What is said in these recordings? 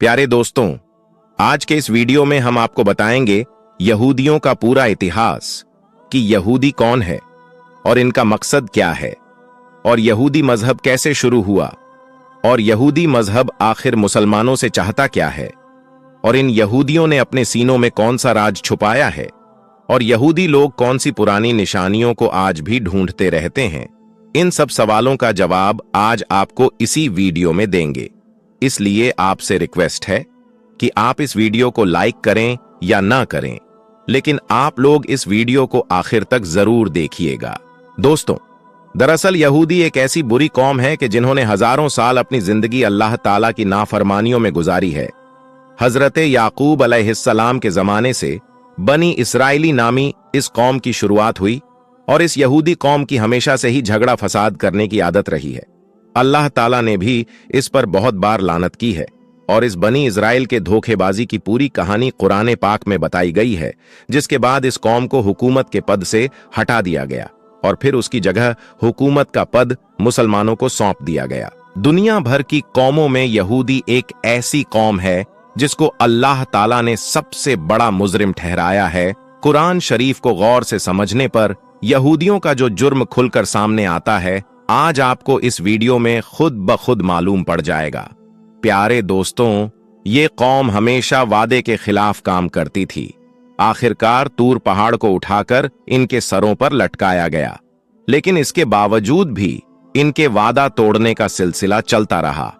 प्यारे दोस्तों, आज के इस वीडियो में हम आपको बताएंगे यहूदियों का पूरा इतिहास कि यहूदी कौन है और इनका मकसद क्या है और यहूदी मजहब कैसे शुरू हुआ और यहूदी मजहब आखिर मुसलमानों से चाहता क्या है और इन यहूदियों ने अपने सीनों में कौन सा राज छुपाया है और यहूदी लोग कौन सी पुरानी निशानियों को आज भी ढूंढते रहते हैं। इन सब सवालों का जवाब आज आपको इसी वीडियो में देंगे। इसलिए आपसे रिक्वेस्ट है कि आप इस वीडियो को लाइक करें या ना करें, लेकिन आप लोग इस वीडियो को आखिर तक जरूर देखिएगा। दोस्तों, दरअसल यहूदी एक ऐसी बुरी कौम है कि जिन्होंने हजारों साल अपनी जिंदगी अल्लाह ताला की नाफरमानियों में गुजारी है। हजरत याकूब अलैहिस्सलाम के जमाने से बनी इसराइली नामी इस कौम की शुरुआत हुई और इस यहूदी कौम की हमेशा से ही झगड़ा फसाद करने की आदत रही है। अल्लाह ताला ने भी इस पर बहुत बार लानत की है और इस बनी इजराइल के धोखेबाजी की पूरी कहानी कुरान पाक में बताई गई है, जिसके बाद इस कौम को हुकूमत के पद से हटा दिया गया और फिर उसकी जगह हुकूमत का पद मुसलमानों को सौंप दिया गया। दुनिया भर की कौमों में यहूदी एक ऐसी कौम है जिसको अल्लाह ताला ने सबसे बड़ा मुजरिम ठहराया है। कुरान शरीफ को गौर से समझने पर यहूदियों का जो जुर्म खुलकर सामने आता है, आज आपको इस वीडियो में खुद ब खुद मालूम पड़ जाएगा। प्यारे दोस्तों, ये कौम हमेशा वादे के खिलाफ काम करती थी। आखिरकार तूर पहाड़ को उठाकर इनके सरों पर लटकाया गया, लेकिन इसके बावजूद भी इनके वादा तोड़ने का सिलसिला चलता रहा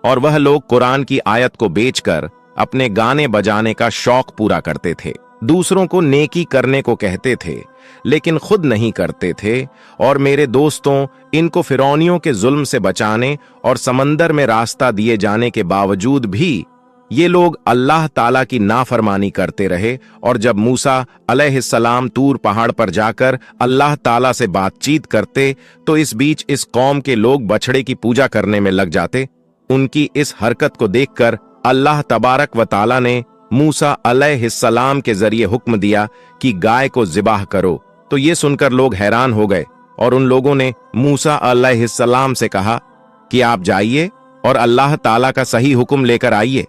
और वह लोग कुरान की आयत को बेचकर अपने गाने बजाने का शौक पूरा करते थे। दूसरों को नेकी करने को कहते थे लेकिन खुद नहीं करते थे। और मेरे दोस्तों, इनको फिरौनियों के जुल्म से बचाने और समंदर में रास्ता दिए जाने के बावजूद भी ये लोग अल्लाह ताला की नाफरमानी करते रहे। और जब मूसा अलैहिस्सलाम तूर पहाड़ पर जाकर अल्लाह ताला से बातचीत करते तो इस बीच इस कौम के लोग बछड़े की पूजा करने में लग जाते। उनकी इस हरकत को देखकर अल्लाह तबारक व ताला ने मूसा अलैहिस्सलाम के जरिए हुक्म दिया कि गाय को ज़िबाह करो। तो ये सुनकर लोग हैरान हो गए और उन लोगों ने मूसा अलैहिस्सलाम से कहा कि आप जाइए और अल्लाह ताला का सही हुक्म लेकर आइए।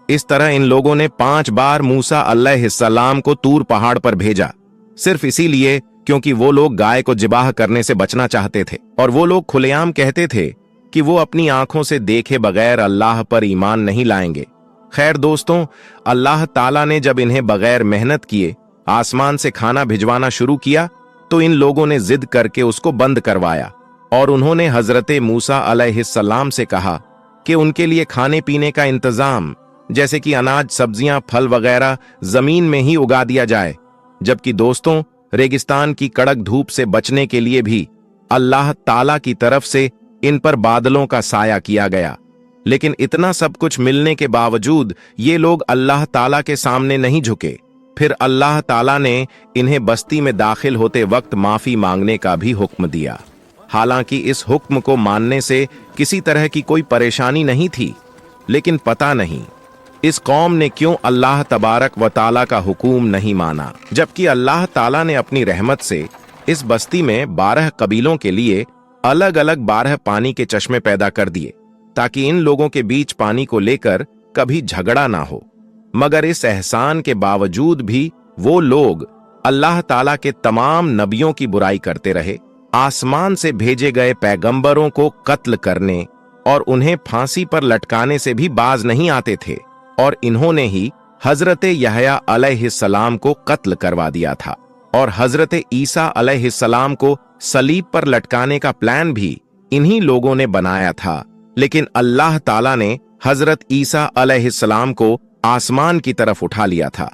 इस तरह इन लोगों ने 5 बार मूसा अलैहिस्सलाम को तूर पहाड़ पर भेजा, सिर्फ इसीलिए क्योंकि वो लोग गाय को ज़िबाह करने से बचना चाहते थे। और वो लोग खुलेआम कहते थे कि वो अपनी आंखों से देखे बगैर अल्लाह पर ईमान नहीं लाएंगे। खैर दोस्तों, अल्लाह ताला ने जब इन्हें बगैर मेहनत किए आसमान से खाना भिजवाना शुरू किया तो इन लोगों ने जिद करके उसको बंद करवाया और उन्होंने हजरत मूसा अलैहिस्सलाम से कहा कि उनके लिए खाने पीने का इंतजाम, जैसे कि अनाज, सब्जियां, फल वगैरह जमीन में ही उगा दिया जाए। जबकि दोस्तों, रेगिस्तान की कड़क धूप से बचने के लिए भी अल्लाह ताला की तरफ से इन पर बादलों का साया किया गया। लेकिन इतना सब कुछ मिलने के बावजूद ये लोग अल्लाह ताला के सामने नहीं झुके। फिर अल्लाह ताला ने इन्हें बस्ती में दाखिल होते वक्त माफी मांगने का भी हुक्म दिया। हालांकि इस हुक्म को मानने से किसी तरह की कोई परेशानी नहीं थी, लेकिन पता नहीं इस कौम ने क्यों अल्लाह तबारक व ताला का हुक्म नहीं माना, जबकि अल्लाह ताला ने अपनी रहमत से इस बस्ती में 12 कबीलों के लिए अलग अलग 12 पानी के चश्मे पैदा कर दिए ताकि इन लोगों के बीच पानी को लेकर कभी झगड़ा ना हो। मगर इस एहसान के बावजूद भी वो लोग अल्लाह ताला के तमाम नबियों की बुराई करते रहे, आसमान से भेजे गए पैगंबरों को कत्ल करने और उन्हें फांसी पर लटकाने से भी बाज नहीं आते थे। और इन्होंने ही हजरत यहया अलैहिस्सलाम को कत्ल करवा दिया था और हजरत ईसा अलैहिस्सलाम को सलीब पर लटकाने का प्लान भी इन्हीं लोगों ने बनाया था। लेकिन अल्लाह ताला ने हजरत ईसा अलैहिस्सलाम को आसमान की तरफ उठा लिया था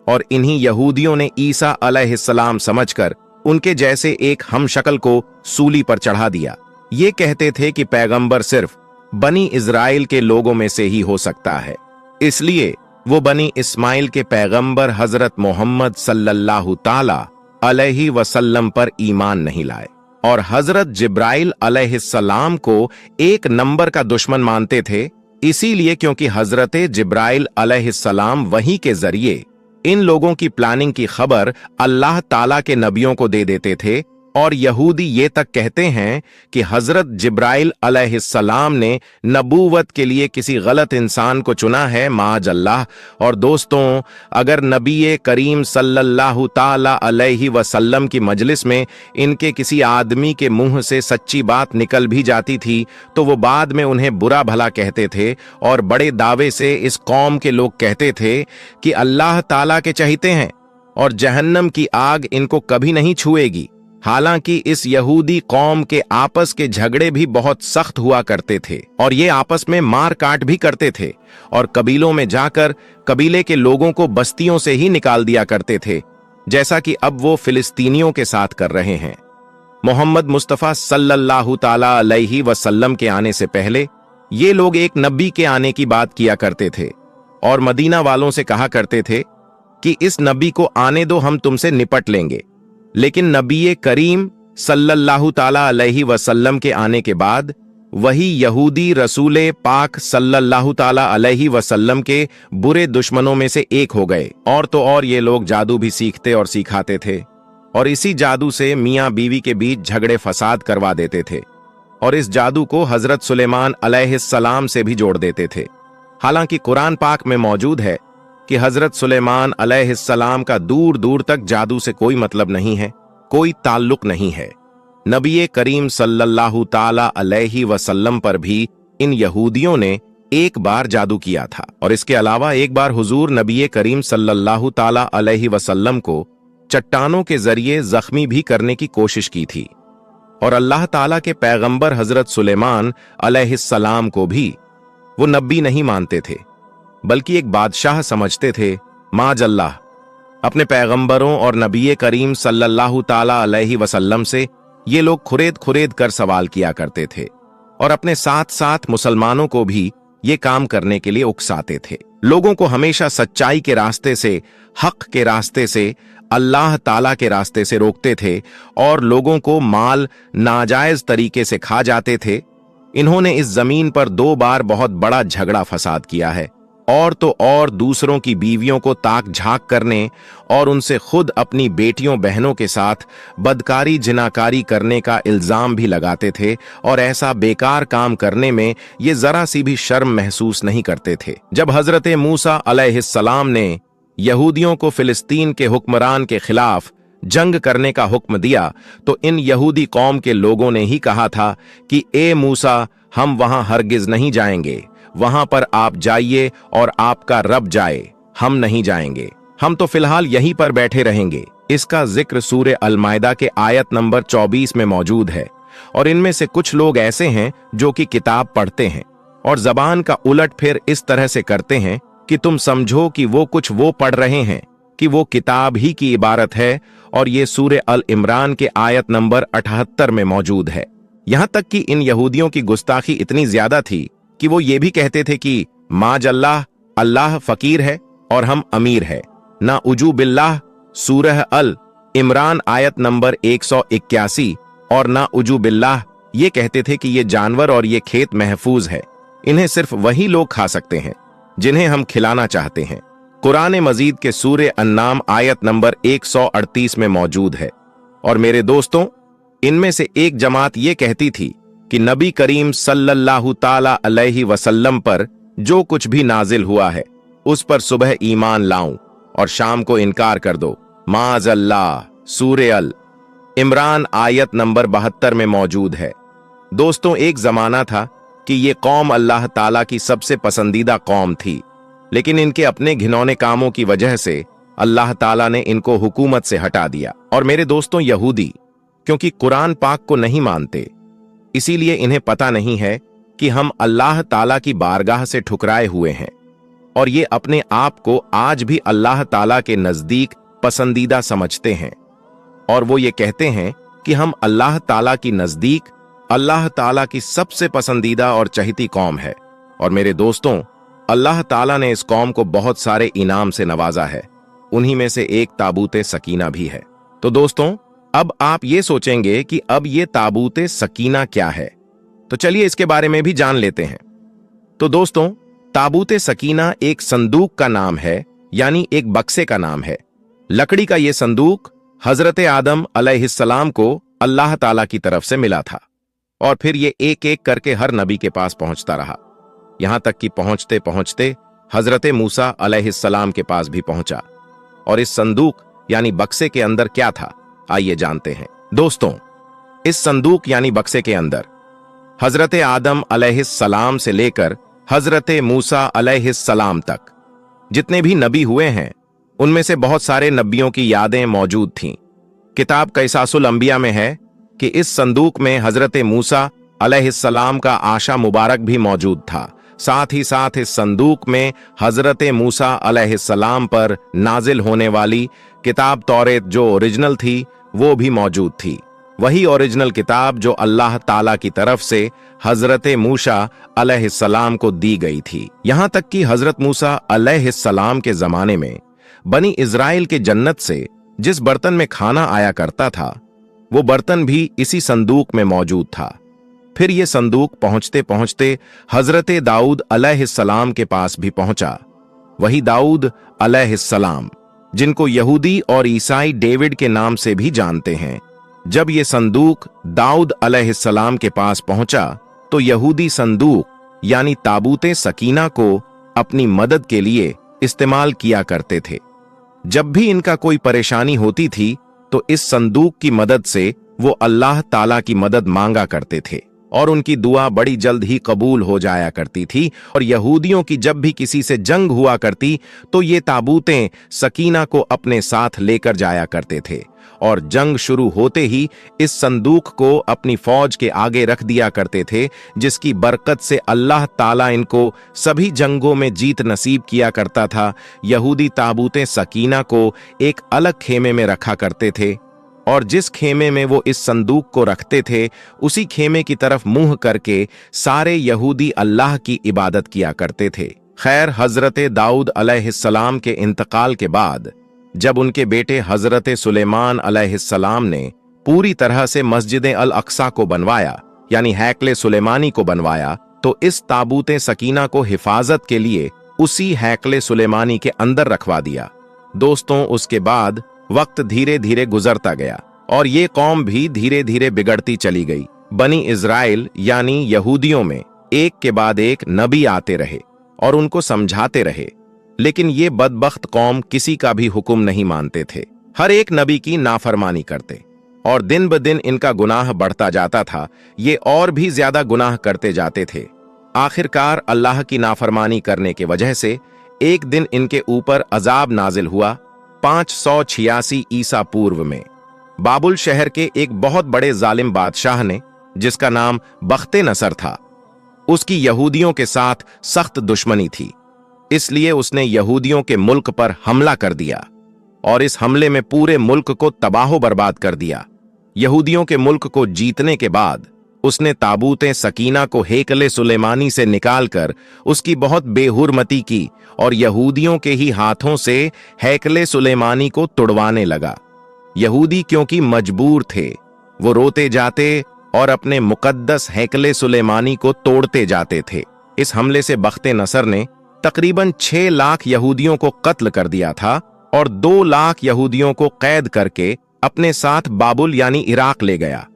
और इन्हीं यहूदियों ने ईसा अलैहिस्सलाम समझकर उनके जैसे एक हमशक्ल को सूली पर चढ़ा दिया। ये कहते थे कि पैगंबर सिर्फ बनी इजराइल के लोगों में से ही हो सकता है, इसलिए वो बनी इस्माइल के पैगंबर हजरत मोहम्मद सल्लल्लाहु ताला अलैहि वसल्लम पर ईमान नहीं लाए और हजरत जिब्राइल अलैहिस्सलाम को 1 नंबर का दुश्मन मानते थे। इसीलिए क्योंकि हजरत जिब्राइल अलैहिस्सलाम वही के जरिए इन लोगों की प्लानिंग की खबर अल्लाह ताला के नबियों को दे देते थे और यहूदी ये तक कहते हैं कि हजरत जिब्राइल अलैहिस्सलाम ने नबूवत के लिए किसी गलत इंसान को चुना है, माज अल्लाह। और दोस्तों, अगर नबी करीम सल्लल्लाहु ताला अलैहि वसल्लम की मजलिस में इनके किसी आदमी के मुंह से सच्ची बात निकल भी जाती थी तो वो बाद में उन्हें बुरा भला कहते थे, और बड़े दावे से इस कौम के लोग कहते थे कि अल्लाह ताला के चहीते हैं और जहन्नम की आग इनको कभी नहीं छुएगी। हालांकि इस यहूदी कौम के आपस के झगड़े भी बहुत सख्त हुआ करते थे और ये आपस में मार काट भी करते थे और कबीलों में जाकर कबीले के लोगों को बस्तियों से ही निकाल दिया करते थे, जैसा कि अब वो फिलिस्तीनियों के साथ कर रहे हैं। मोहम्मद मुस्तफा सल्लल्लाहु ताला अलैहि वसल्लम के आने से पहले ये लोग एक नबी के आने की बात किया करते थे और मदीना वालों से कहा करते थे कि इस नबी को आने दो, हम तुमसे निपट लेंगे। लेकिन नबी करीम सल्लल्लाहु ताला अलैहि वसल्लम के आने के बाद वही यहूदी रसूले पाक सल्लल्लाहु ताला अलैहि वसल्लम के बुरे दुश्मनों में से एक हो गए। और तो और ये लोग जादू भी सीखते और सिखाते थे और इसी जादू से मियां बीवी के बीच झगड़े फसाद करवा देते थे और इस जादू को हजरत सुलेमान अलैहिस्सलाम से भी जोड़ देते थे। हालांकि कुरान पाक में मौजूद है कि हजरत सुलेमान अलैहिस्सलाम का दूर दूर तक जादू से कोई मतलब नहीं है, कोई ताल्लुक नहीं है। नबी करीम सल्लल्लाहु ताला अलैहि वसल्लम पर भी इन यहूदियों ने एक बार जादू किया था और इसके अलावा एक बार हुजूर नबी करीम सल्लल्लाहु ताला अलैहि वसल्लम को चट्टानों के जरिए जख्मी भी करने की कोशिश की थी। और अल्लाह ताला के पैगंबर हजरत सुलेमान अलैहिस्सलाम को भी वो नबी नहीं मानते थे बल्कि एक बादशाह समझते थे, माज अल्लाह। अपने पैगंबरों और नबी करीम सल्लल्लाहु ताला अलैहि वसल्लम से ये लोग खुरेद खुरेद कर सवाल किया करते थे और अपने साथ साथ मुसलमानों को भी ये काम करने के लिए उकसाते थे। लोगों को हमेशा सच्चाई के रास्ते से, हक के रास्ते से, अल्लाह ताला के रास्ते से रोकते थे और लोगों को माल नाजायज तरीके से खा जाते थे। इन्होंने इस जमीन पर 2 बार बहुत बड़ा झगड़ा फसाद किया है और तो और दूसरों की बीवियों को ताक झांक करने और उनसे खुद अपनी बेटियों बहनों के साथ बदकारी जिनाकारी करने का इल्जाम भी लगाते थे और ऐसा बेकार काम करने में ये जरा सी भी शर्म महसूस नहीं करते थे। जब हजरत मूसा अलैहिस्सलाम ने यहूदियों को फिलिस्तीन के हुक्मरान के खिलाफ जंग करने का हुक्म दिया तो इन यहूदी कौम के लोगों ने ही कहा था कि ए मूसा, हम वहां हरगिज नहीं जाएंगे, वहां पर आप जाइए और आपका रब जाए, हम नहीं जाएंगे, हम तो फिलहाल यहीं पर बैठे रहेंगे। इसका जिक्र सूरे अल-माइदा के आयत नंबर 24 में मौजूद है। और इनमें से कुछ लोग ऐसे हैं जो कि किताब पढ़ते हैं और जबान का उलट फेर इस तरह से करते हैं कि तुम समझो कि वो कुछ वो पढ़ रहे हैं कि वो किताब ही की इबारत है। और ये सूरे अल इमरान के आयत नंबर 78 में मौजूद है। यहां तक कि इन यहूदियों की गुस्ताखी इतनी ज्यादा थी कि वो ये भी कहते थे कि माज अल्लाह, अल्लाह फकीर है और हम अमीर है। ना उजू बिल्लाह सूरह अल इमरान आयत नंबर 181 और ना उजू बिल्लाह ये कहते थे कि ये जानवर और ये खेत महफूज है, इन्हें सिर्फ वही लोग खा सकते हैं जिन्हें हम खिलाना चाहते हैं। कुरान मजीद के सूरे अन्नाम आयत नंबर 138 में मौजूद है। और मेरे दोस्तों, इनमें से एक जमात ये कहती थी कि नबी करीम सल्लल्लाहु ताला अलैहि वसल्लम पर जो कुछ भी नाजिल हुआ है उस पर सुबह ईमान लाऊं और शाम को इनकार कर दो। माज अल्लाह सूरे अल इमरान आयत नंबर 72 में मौजूद है। दोस्तों, एक जमाना था कि ये कौम अल्लाह ताला की सबसे पसंदीदा कौम थी, लेकिन इनके अपने घिनौने कामों की वजह से अल्लाह ताला ने इनको हुकूमत से हटा दिया। और मेरे दोस्तों, यहूदी क्योंकि कुरान पाक को नहीं मानते, इसीलिए इन्हें पता नहीं है कि हम अल्लाह ताला की बारगाह से ठुकराए हुए हैं और ये अपने आप को आज भी अल्लाह ताला के नजदीक पसंदीदा समझते हैं। और वो ये कहते हैं कि हम अल्लाह ताला की नजदीक अल्लाह ताला की सबसे पसंदीदा और चहीती कौम है। और मेरे दोस्तों, अल्लाह ताला ने इस कौम को बहुत सारे इनाम से नवाजा है, उन्हीं में से एक ताबूते सकीना भी है। तो दोस्तों, अब आप ये सोचेंगे कि अब ये ताबूते सकीना क्या है, तो चलिए इसके बारे में भी जान लेते हैं। तो दोस्तों, ताबूते सकीना एक संदूक का नाम है, यानी एक बक्से का नाम है। लकड़ी का ये संदूक हजरत आदम अलैहिस्सलाम को अल्लाह ताला की तरफ से मिला था। और फिर ये एक एक करके हर नबी के पास पहुंचता रहा, यहां तक कि पहुंचते पहुंचते हजरत मूसा अलैहिस्सलाम के पास भी पहुंचा। और इस संदूक यानी बक्से के अंदर क्या था, आइए जानते हैं। दोस्तों, इस संदूक यानी बक्से के अंदर हजरत आदम अलैहिस्सलाम से लेकर हजरत मूसा अलैहिस्सलाम तक जितने भी नबी हुए हैं, उनमें से बहुत सारे नबियों की यादें मौजूद थीं। किताब क़िसासुल अंबिया में है कि इस संदूक में हजरत मूसा अलैहिस्सलाम का आशा मुबारक भी मौजूद था। साथ ही साथ इस संदूक में हजरत मूसा अलैहिस्सलाम पर नाजिल होने वाली किताब तौरेत जो ओरिजिनल थी, वो भी मौजूद थी। वही ओरिजिनल किताब जो अल्लाह ताला की तरफ से हजरत मूसा अलैहिस्सलाम को दी गई थी। यहां तक कि हजरत मूसा अलैहिस्सलाम के जमाने में बनी इजराइल के जन्नत से जिस बर्तन में खाना आया करता था, वो बर्तन भी इसी संदूक में मौजूद था। फिर ये संदूक पहुंचते पहुंचते हजरत दाऊद अलैहिस्सलाम के पास भी पहुंचा। वही दाऊद अलैहिस्सलाम जिनको यहूदी और ईसाई डेविड के नाम से भी जानते हैं। जब ये संदूक दाऊद अलैहिस्सलाम के पास पहुंचा तो यहूदी संदूक यानी ताबूते सकीना को अपनी मदद के लिए इस्तेमाल किया करते थे। जब भी इनका कोई परेशानी होती थी तो इस संदूक की मदद से वो अल्लाह ताला की मदद मांगा करते थे और उनकी दुआ बड़ी जल्द ही कबूल हो जाया करती थी। और यहूदियों की जब भी किसी से जंग हुआ करती तो ये ताबूतें सकीना को अपने साथ लेकर जाया करते थे और जंग शुरू होते ही इस संदूक को अपनी फौज के आगे रख दिया करते थे, जिसकी बरकत से अल्लाह ताला इनको सभी जंगों में जीत नसीब किया करता था। यहूदी ताबूतें सकीना को एक अलग खेमे में रखा करते थे और जिस खेमे में वो इस संदूक को रखते थे, उसी खेमे की तरफ मुंह करके सारे यहूदी अल्लाह की इबादत किया करते थे। खैर, हजरत दाऊद अलैहिस्सलाम के इंतकाल के बाद जब उनके बेटे हजरत सुलेमान अलैहिस्सलाम ने पूरी तरह से मस्जिद अल अक्सा को बनवाया यानी हैकले सुलेमानी को बनवाया, तो इस ताबूते सकीना को हिफाजत के लिए उसी हैकले सुलेमानी के अंदर रखवा दिया। दोस्तों, उसके बाद वक्त धीरे धीरे गुजरता गया और ये कौम भी धीरे धीरे बिगड़ती चली गई। बनी इजराइल यानी यहूदियों में एक के बाद एक नबी आते रहे और उनको समझाते रहे, लेकिन ये बदबख्त कौम किसी का भी हुक्म नहीं मानते थे। हर एक नबी की नाफरमानी करते और दिन ब दिन इनका गुनाह बढ़ता जाता था। ये और भी ज्यादा गुनाह करते जाते थे। आखिरकार अल्लाह की नाफरमानी करने के वजह से एक दिन इनके ऊपर अजाब नाजिल हुआ 586 ईसा पूर्व में। बाबुल शहर के एक बहुत बड़े जालिम बादशाह ने, जिसका नाम बख्ते नसर था, उसकी यहूदियों के साथ सख्त दुश्मनी थी, इसलिए उसने यहूदियों के मुल्क पर हमला कर दिया और इस हमले में पूरे मुल्क को तबाहो बर्बाद कर दिया। यहूदियों के मुल्क को जीतने के बाद उसने ताबूते सकीना को हैकले सुलेमानी से निकालकर उसकी बहुत बेहुरमती की और यहूदियों के ही हाथों से हैकले सुलेमानी को तुड़वाने लगा। यहूदी क्योंकि मजबूर थे, वो रोते जाते और अपने मुकद्दस हैकले सुलेमानी को तोड़ते जाते थे। इस हमले से बख्ते नसर ने तकरीबन 6 लाख यहूदियों को कत्ल कर दिया था और 2 लाख यहूदियों को कैद करके अपने साथ बाबुल यानी इराक ले गया।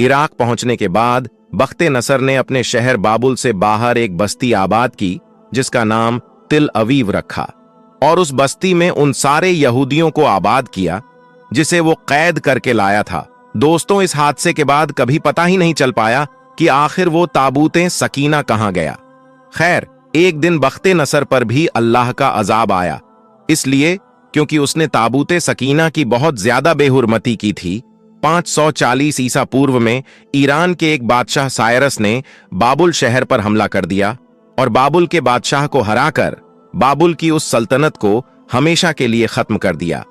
इराक पहुंचने के बाद बख्ते नसर ने अपने शहर बाबुल से बाहर एक बस्ती आबाद की जिसका नाम तिल अवीव रखा और उस बस्ती में उन सारे यहूदियों को आबाद किया जिसे वो कैद करके लाया था। दोस्तों, इस हादसे के बाद कभी पता ही नहीं चल पाया कि आखिर वो ताबूते सकीना कहां गया। खैर, एक दिन बख्ते नसर पर भी अल्लाह का अजाब आया, इसलिए क्योंकि उसने ताबूते सकीना की बहुत ज्यादा बेहुरमती की थी। 540 ईसा पूर्व में ईरान के एक बादशाह सायरस ने बाबुल शहर पर हमला कर दिया और बाबुल के बादशाह को हराकर बाबुल की उस सल्तनत को हमेशा के लिए खत्म कर दिया।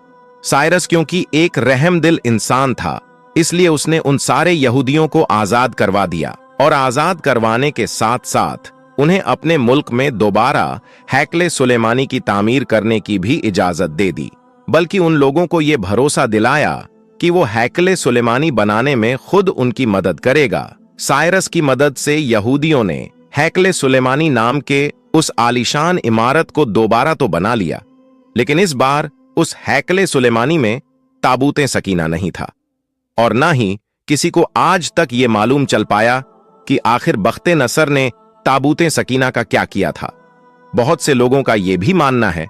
सायरस क्योंकि एक रहमदिल इंसान था, इसलिए उसने उन सारे यहूदियों को आजाद करवा दिया और आजाद करवाने के साथ साथ उन्हें अपने मुल्क में दोबारा हैकले सुलेमानी की तामीर करने की भी इजाजत दे दी, बल्कि उन लोगों को यह भरोसा दिलाया कि वो हैकले सुलेमानी बनाने में खुद उनकी मदद करेगा। सायरस की मदद से यहूदियों ने हैकले सुलेमानी नाम के उस आलीशान इमारत को दोबारा तो बना लिया, लेकिन इस बार उस हैकले सुलेमानी में ताबूते सकीना नहीं था और ना ही किसी को आज तक ये मालूम चल पाया कि आखिर बख्ते नसर ने ताबूते सकीना का क्या किया था। बहुत से लोगों का यह भी मानना है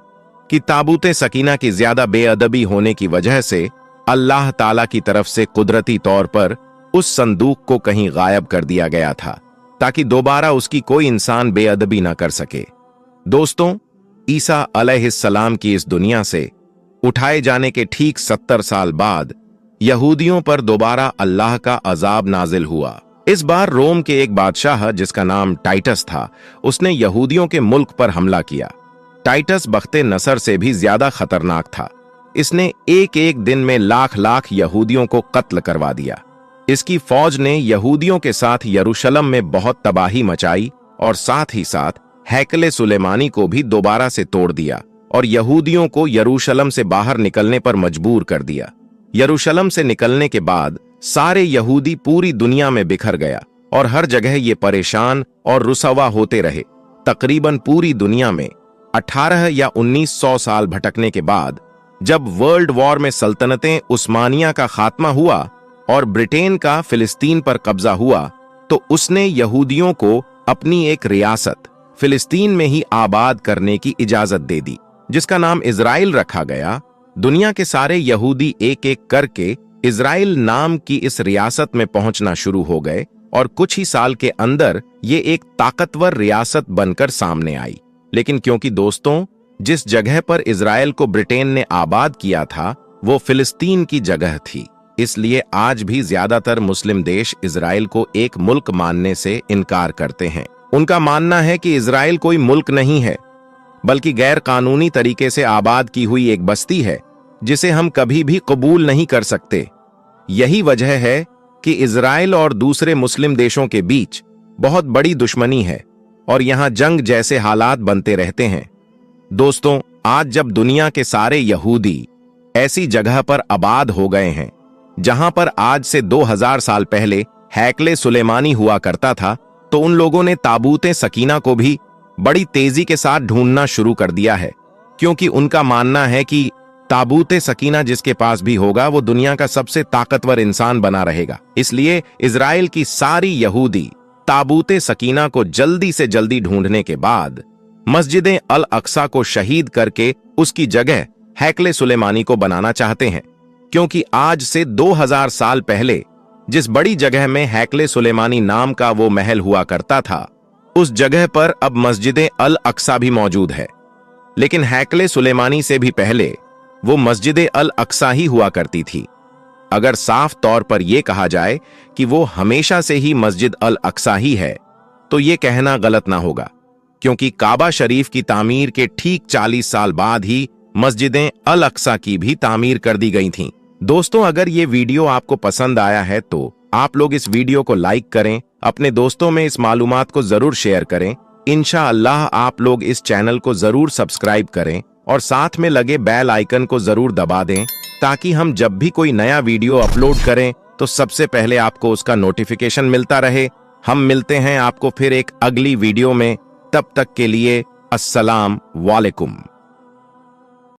कि ताबूते सकीना की ज्यादा बेअदबी होने की वजह से अल्लाह ताला की तरफ से कुदरती तौर पर उस संदूक को कहीं गायब कर दिया गया था ताकि दोबारा उसकी कोई इंसान बेअदबी ना कर सके। दोस्तों, ईसा अलैहिस्सलाम की इस दुनिया से उठाए जाने के ठीक 70 साल बाद यहूदियों पर दोबारा अल्लाह का अजाब नाजिल हुआ। इस बार रोम के एक बादशाह जिसका नाम टाइटस था, उसने यहूदियों के मुल्क पर हमला किया। टाइटस बख्ते नसर से भी ज्यादा खतरनाक था। इसने एक एक दिन में लाख लाख यहूदियों को कत्ल करवा दिया। इसकी फौज ने यहूदियों के साथ यरूशलेम में बहुत तबाही मचाई और साथ ही साथ हैकले सुलेमानी को भी दोबारा से तोड़ दिया और यहूदियों को यरूशलेम से बाहर निकलने पर मजबूर कर दिया। यरूशलेम से निकलने के बाद सारे यहूदी पूरी दुनिया में बिखर गया और हर जगह ये परेशान और रुसवा होते रहे। तकरीबन पूरी दुनिया में 18 या 1900 साल भटकने के बाद जब वर्ल्ड वॉर में सल्तनतें उस्मानिया का खात्मा हुआ और ब्रिटेन का फिलिस्तीन पर कब्जा हुआ, तो उसने यहूदियों को अपनी एक रियासत फिलिस्तीन में ही आबाद करने की इजाजत दे दी, जिसका नाम इजराइल रखा गया। दुनिया के सारे यहूदी एक एक करके इजराइल नाम की इस रियासत में पहुंचना शुरू हो गए और कुछ ही साल के अंदर ये एक ताकतवर रियासत बनकर सामने आई। लेकिन क्योंकि दोस्तों, जिस जगह पर इजराइल को ब्रिटेन ने आबाद किया था वो फिलिस्तीन की जगह थी, इसलिए आज भी ज्यादातर मुस्लिम देश इजराइल को एक मुल्क मानने से इनकार करते हैं। उनका मानना है कि इजराइल कोई मुल्क नहीं है, बल्कि गैर कानूनी तरीके से आबाद की हुई एक बस्ती है जिसे हम कभी भी कबूल नहीं कर सकते। यही वजह है कि इजराइल और दूसरे मुस्लिम देशों के बीच बहुत बड़ी दुश्मनी है और यहां जंग जैसे हालात बनते रहते हैं। दोस्तों, आज जब दुनिया के सारे यहूदी ऐसी जगह पर आबाद हो गए हैं जहां पर आज से 2000 साल पहले हैकले सुलेमानी हुआ करता था, तो उन लोगों ने ताबूते सकीना को भी बड़ी तेजी के साथ ढूंढना शुरू कर दिया है, क्योंकि उनका मानना है कि ताबूते सकीना जिसके पास भी होगा वो दुनिया का सबसे ताकतवर इंसान बना रहेगा। इसलिए इजराइल की सारी यहूदी ताबूते सकीना को जल्दी से जल्दी ढूंढने के बाद मस्जिद अल अक्सा को शहीद करके उसकी जगह हैकले सुलेमानी को बनाना चाहते हैं, क्योंकि आज से 2000 साल पहले जिस बड़ी जगह में हैकले सुलेमानी नाम का वो महल हुआ करता था, उस जगह पर अब मस्जिद अल अक्सा भी मौजूद है। लेकिन हैकले सुलेमानी से भी पहले वो मस्जिद अल अक्सा ही हुआ करती थी। अगर साफ तौर पर यह कहा जाए कि वो हमेशा से ही मस्जिद अल अक्सा ही है, तो ये कहना गलत ना होगा, क्योंकि काबा शरीफ की तामीर के ठीक 40 साल बाद ही मस्जिदें अल अक्सा की भी तामीर कर दी गई थीं। दोस्तों, अगर ये वीडियो आपको पसंद आया है तो आप लोग इस वीडियो को लाइक करें, अपने दोस्तों में इस मालूमात को जरूर शेयर करें। इंशाअल्लाह आप लोग इस चैनल को जरूर सब्सक्राइब करें और साथ में लगे बेल आइकन को जरूर दबा दें, ताकि हम जब भी कोई नया वीडियो अपलोड करें तो सबसे पहले आपको उसका नोटिफिकेशन मिलता रहे। हम मिलते हैं आपको फिर एक अगली वीडियो में, तब तक के लिए अस्सलाम वालेकुम।